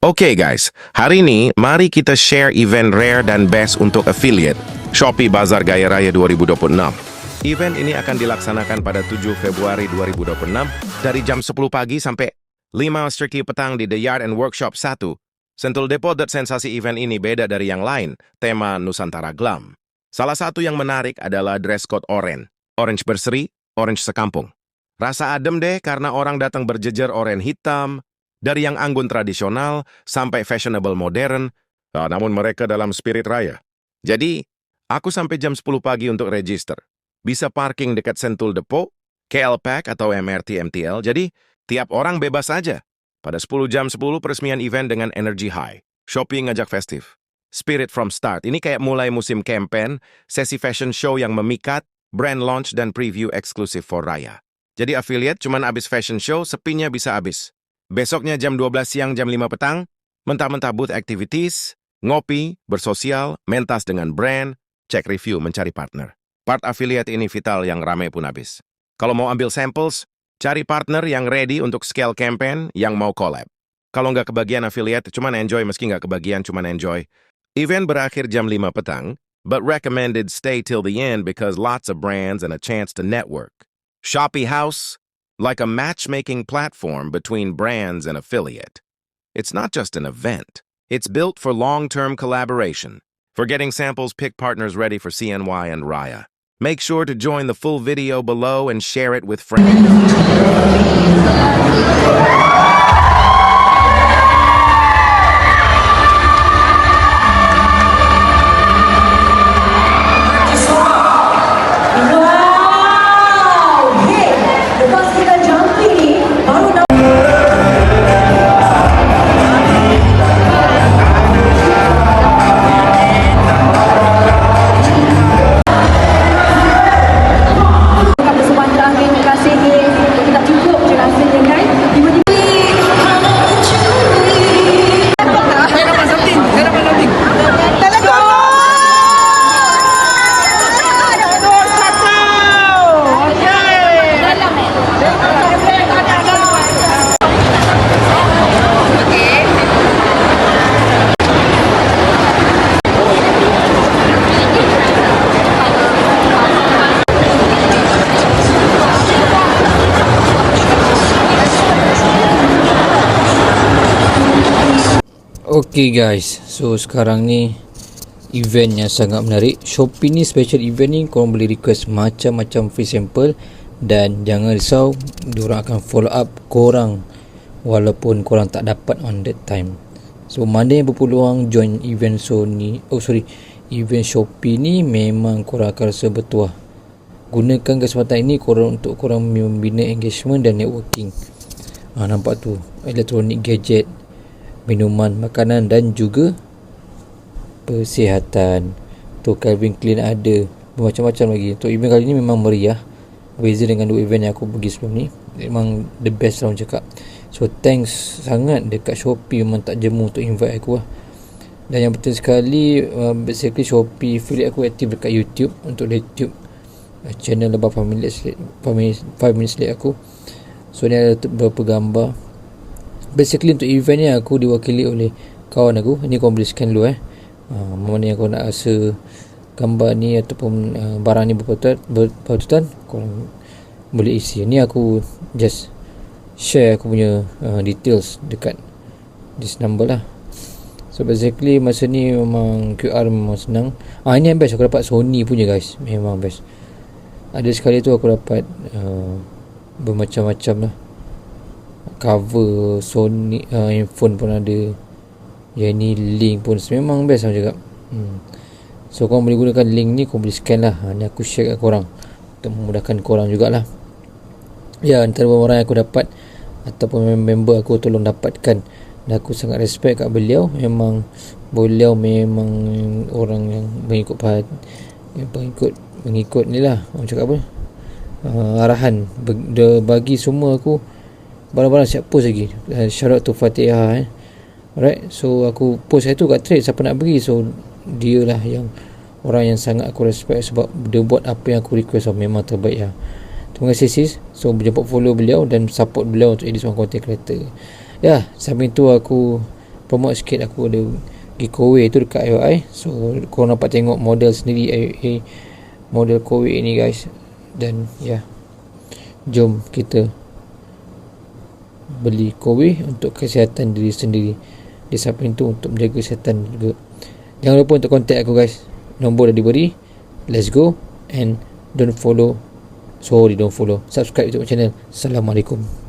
Oke guys, hari ini mari kita share event rare dan best untuk affiliate Shopee Bazar Gaya Raya 2026. Event ini akan dilaksanakan pada 7 Februari 2026 dari jam 10 pagi sampai 5:30 petang di The Yard and Workshop 1. Sentul Depot. Sensasi event ini beda dari yang lain, tema Nusantara Glam. Salah satu yang menarik adalah dress code orange berseri, orange sekampung. Rasa adem deh karena orang datang berjejer oranye hitam, dari yang anggun tradisional sampai fashionable modern, namun mereka dalam spirit raya. Jadi, aku sampai jam 10 pagi untuk register. Bisa parking dekat Sentul Depot, KL Pack atau MRT MTL, jadi tiap orang bebas saja. Pada 10 peresmian event dengan energy high. Shopee ngajak festif. Spirit from start. Ini kayak mulai musim campaign, sesi fashion show yang memikat, brand launch dan preview eksklusif for Raya. Jadi affiliate cuman abis fashion show, sepinya bisa abis. Besoknya jam 12 siang, jam 5 petang, mentah-mentah booth activities, ngopi, bersosial, mentas dengan brand, cek review, mencari partner. Part affiliate ini vital yang ramai pun habis. Kalau mau ambil samples, cari partner yang ready untuk scale campaign yang mau collab. Kalau nggak kebagian affiliate, cuman enjoy, meski nggak kebagian, cuman enjoy. Event berakhir jam 5 petang, but recommended stay till the end because lots of brands and a chance to network. Shopee House, like a matchmaking platform between brands and affiliate. It's not just an event. It's built for long-term collaboration. For getting samples, pick partners ready for CNY and Raya. Make sure to join the full video below and share it with friends. Okay guys, so sekarang ni event yang sangat menarik. Shopee ni special event ni korang boleh request macam-macam free sample, dan jangan risau, diorang akan follow up korang walaupun korang tak dapat on that time. So mana yang berpeluang join event event Shopee ni, memang korang akan rasa bertuah. Gunakan kesempatan ini untuk korang membina engagement dan networking. Nampak tu, elektronik, gadget, minuman, makanan dan juga persihatan. Tu Calvin Klein ada, macam-macam lagi. Untuk event kali ni memang meriah, beza dengan dua event yang aku pergi sebelum ni. Memang the best lah orang cakap. So thanks sangat dekat Shopee, memang tak jemu untuk invite aku lah. Dan yang penting sekali, basically Shopee affiliate aku aktif dekat YouTube. Untuk YouTube channel about 5 minutes late aku. So ni ada beberapa gambar. Basically untuk event ni aku diwakili oleh kawan aku. Ni korang boleh scan dulu mana yang korang nak rasa gambar ni ataupun barang ni berpatutan, korang boleh isi. Ni aku just share aku punya details dekat this number lah. So basically masa ni memang QR memang senang. Ini yang best, aku dapat Sony punya guys, memang best. Ada sekali tu aku dapat bermacam-macam lah, cover Sony, handphone pun ada. Yang ni link pun memang best aku cakap. So korang boleh gunakan link ni, korang boleh scan lah. Ni aku share kat korang untuk memudahkan korang jugalah. Ya, antara orang yang aku dapat ataupun member aku tolong dapatkan, dan aku sangat respect kat beliau. Memang beliau memang orang yang mengikut ni lah, orang cakap apa, arahan. Dia bagi semua aku barang-barang, siap post lagi. Shout out to Fatihah. Alright, so aku post itu kat thread, siapa nak bagi. So dia lah yang orang yang sangat aku respect, sebab dia buat apa yang aku request. Memang terbaik lah. Terima kasih sis. So jemput follow beliau dan support beliau untuk jadi seorang content creator. Ya, sambil tu aku promote sikit, aku ada giveaway tu dekat IOI. So korang dapat tengok model sendiri model Kowe ni guys. Dan ya, jom kita beli Kowe untuk kesihatan diri sendiri. Di samping tu untuk menjaga kesihatan juga. Jangan lupa untuk contact aku guys, nombor dah diberi. Let's go. And don't follow, subscribe YouTube channel. Assalamualaikum.